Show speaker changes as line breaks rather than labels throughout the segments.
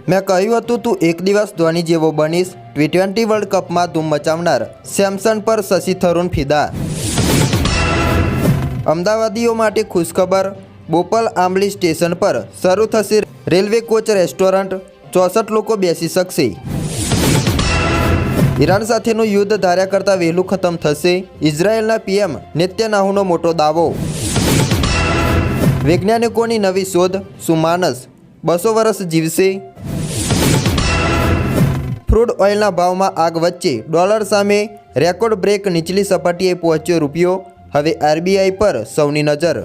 મેં કહ્યું હતું તું એક દિવસ ધોની જેવો બનીશ। T20 વર્લ્ડ કપમાં ધૂમ મચાવનાર સેમસન પર શશી થરૂર ફિદા। અમદાવાદીઓ માટે ખુશખબર, બોપલ આંબલી સ્ટેશન પર શરૂ થશે રેલવે કોચ રેસ્ટોરન્ટ, 64 લોકો બેસી શકશે। ઈરાન સાથેનું યુદ્ધ ધાર્યા કરતાં વહેલું ખતમ થશે, ઇઝરાયેલના પીએમ નેતન્યાહુનો મોટો દાવો। વૈજ્ઞાનિકોની નવી શોધ, શું માણસ 200 વર્ષ જીવશે? ક્રૂડ ઓઇલના ભાવમાં આગ વચ્ચે ડોલર સામે રેકોર્ડ બ્રેક, નીચલી સપાટીએ પહોંચ્યો રૂપિયો। હવે આરબીઆઈ પર સૌની નજર।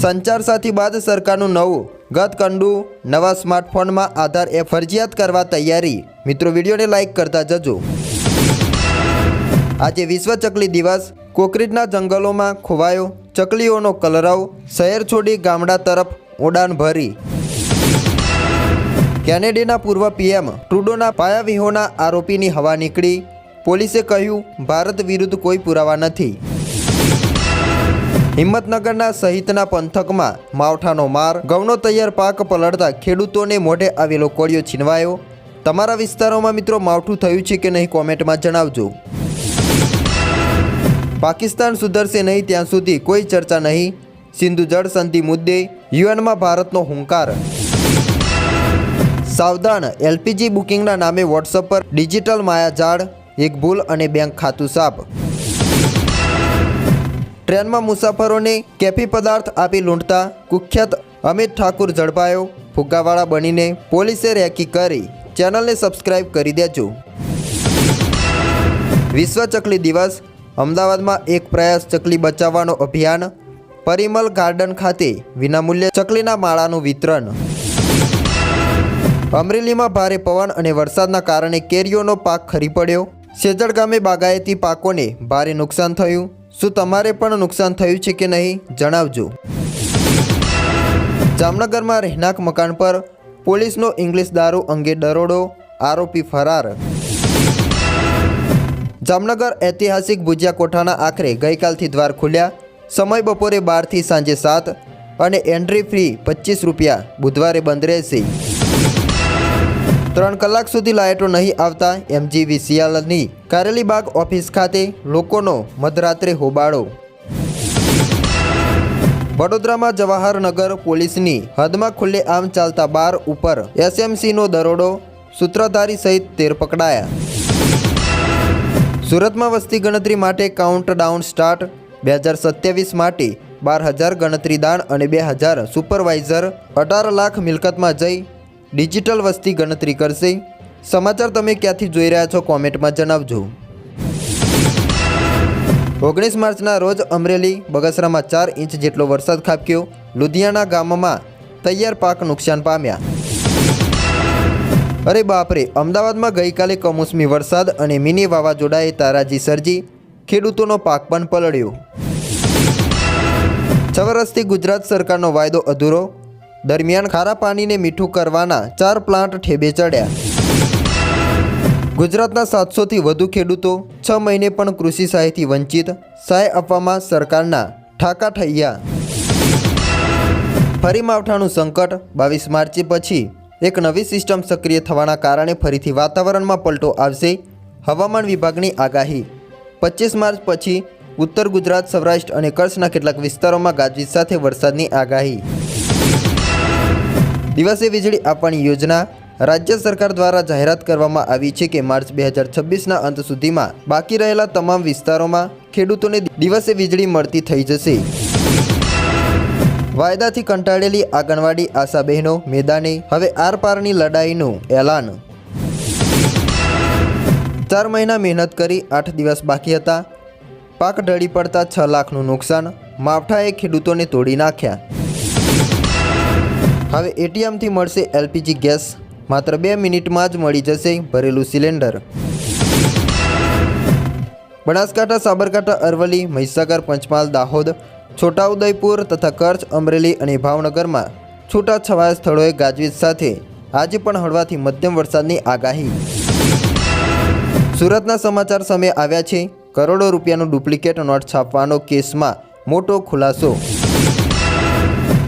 સંચાર સાથી બાદ સરકારનું નવું ગતકંડું, નવા સ્માર્ટફોનમાં આધાર એપ ફરજિયાત કરવા તૈયારી। મિત્રો, વિડીયોને લાઇક કરતા જજો। આજે વિશ્વ ચકલી દિવસ। કોકરીટના જંગલોમાં ખોવાયો ચકલીઓનો કલરવ, શહેર છોડી ગામડા તરફ ઉડાન ભરી। કેનેડીના પૂર્વ પીએમ ટ્રુડોના પાયાવિહોણા આરોપીની હવા નીકળી। પોલીસે કહ્યું, ભારત વિરુદ્ધ કોઈ પુરાવા નથી। હિંમતનગરના સહિતના પંથકમાં માવઠાનો માર, ઘઉંનો તૈયાર પાક પલળતા ખેડૂતોને મોઢે આવેલો કોળિયો છીનવાયો। તમારા વિસ્તારોમાં મિત્રો માવઠું થયું છે કે નહીં, કોમેન્ટમાં જણાવજો। પાકિસ્તાન સુધરશે નહીં ત્યાં સુધી કોઈ ચર્ચા નહીં, સિંધુ જળ સંધિ મુદ્દે યુએનમાં ભારતનો હુંકાર। સાવધાન, એલપીજી બુકિંગના નામે વોટ્સઅપ પર ડિજિટલ માયાજાળ, એક ભૂલ અને બેંક ખાતું સાફ। ટ્રેનમાં મુસાફરોને કેફી પદાર્થ આપી લૂંટતા કુખ્યાત અમિત ઠાકુર ઝડપાયો। ફુગ્ગાવાળા બનીને પોલીસે રેકી કરી। ચેનલને સબસ્ક્રાઇબ કરી દેજો। વિશ્વ ચકલી દિવસ। અમદાવાદમાં એક પ્રયાસ ચકલી બચાવવાનો અભિયાન। પરિમલ ગાર્ડન ખાતે વિનામૂલ્યે ચકલીના માળાનું વિતરણ। અમરેલીમાં ભારે પવન અને વરસાદના કારણે કેરીઓનો પાક ખરી પડ્યો। સેજડ ગામે બાગાયતી પાકોને ભારે નુકસાન થયું। શું તમારે પણ નુકસાન થયું છે કે નહીં, જણાવજો। જામનગરમાં રહેણાંક મકાન પર પોલીસનો ઇંગ્લિશ દારૂ અંગે દરોડો, આરોપી ફરાર। જામનગર ઐતિહાસિક ભુજિયા કોઠાના આખરે ગઈકાલથી દ્વાર ખુલ્યા। સમય બપોરે 12 થી સાંજે 7 અને એન્ટ્રી ફી 25 રૂપિયા। બુધવારે બંધ રહેશે। 3 કલાક સુધી લાઇટો નહીં આવતા MGVCLની કારેલીબાગ ઓફિસ ખાતે લોકોનો મધરાત્રે હોબાળો। વડોદરામાં જવાહરનગર પોલીસની હદમાં ખુલ્લેઆમ ચાલતા બાર ઉપર SMCનો દરોડો, સૂત્રધારી સહિત 13 પકડાયા। સુરતમાં વસ્તી ગણતરી માટે કાઉન્ટડાઉન સ્ટાર્ટ। 2027 માટે 12,000 ગણતરીદાન અને 2,000 સુપરવાઇઝર 18 લાખ મિલકતમાં જઈ ડિજિટલ વસ્તી ગણતરી કરશે। સમાચાર તમે ક્યાંથી જોઈ રહ્યા છો, કોમેન્ટમાં જણાવજો। 19 માર્ચના રોજ અમરેલી બગસરામાં 4 ઇંચ જેટલો વરસાદ ખાબક્યો। લુધિયાણા ગામમાં તૈયાર પાક નુકસાન પામ્યા। અરે બાપરે, અમદાવાદમાં ગઈકાલે કમોસમી વરસાદ અને મિની વાવાઝોડાએ તારાજી સર્જી, ખેડૂતોનો પાક પણ પલળ્યો। 6 વર્ષથી ગુજરાત સરકારનો વાયદો અધૂરો। દરમિયાન ખારા પાણીને મીઠું કરવાના 4 પ્લાન્ટ ઠેબે ચડ્યા। ગુજરાતના 700થી વધુ ખેડૂતો 6 મહિને પણ કૃષિ સહાયથી વંચિત। સહાય આપવામાં સરકારના ઠાકા ઠૈયા। ફરી માવઠાનું સંકટ। 22 માર્ચ પછી એક નવી સિસ્ટમ સક્રિય થવાના કારણે ફરીથી વાતાવરણમાં પલટો આવશે, હવામાન વિભાગની આગાહી। 25 માર્ચ પછી ઉત્તર ગુજરાત, સૌરાષ્ટ્ર અને કચ્છના કેટલાક વિસ્તારોમાં ગાજવીજ સાથે વરસાદની આગાહી। દિવસે વીજળી આપવાની યોજના। રાજ્ય સરકાર દ્વારા જાહેરાત કરવામાં આવી છે કે માર્ચ 2026ના અંત સુધીમાં બાકી રહેલા તમામ વિસ્તારોમાં ખેડૂતોને દિવસે વીજળી મળતી થઈ જશે। વાયદાથી કંટાળેલી આંગણવાડી આશા બહેનો મેદાને, હવે આરપારની લડાઈનું એલાન। 4 મહિના મહેનત કરી 8 દિવસ બાકી હતા, પાક ઢળી પડતા 6 લાખનું નુકસાન। માવઠાએ ખેડૂતોને તોડી નાખ્યા। હવે એટીએમથી મળશે એલપીજી ગેસ। માત્ર 2 મિનિટમાં જ મળી જશે ભરેલું સિલિન્ડર। બનાસકાંઠા, સાબરકાંઠા, અરવલ્લી, મહીસાગર, પંચમહાલ, દાહોદ, છોટાઉદેપુર તથા કચ્છ, અમરેલી અને ભાવનગરમાં છૂટાછવાયા સ્થળોએ ગાજવીજ સાથે આજે પણ હળવાથી મધ્યમ વરસાદની આગાહી। સુરતના સમાચાર સામે આવ્યા છે। કરોડો રૂપિયાનું ડુપ્લિકેટ નોટ છાપવાનો કેસમાં મોટો ખુલાસો।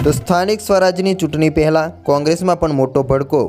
તો સ્થાનિક સ્વરાજની ચૂંટણી પહેલાં કોંગ્રેસમાં પણ મોટો ભડકો।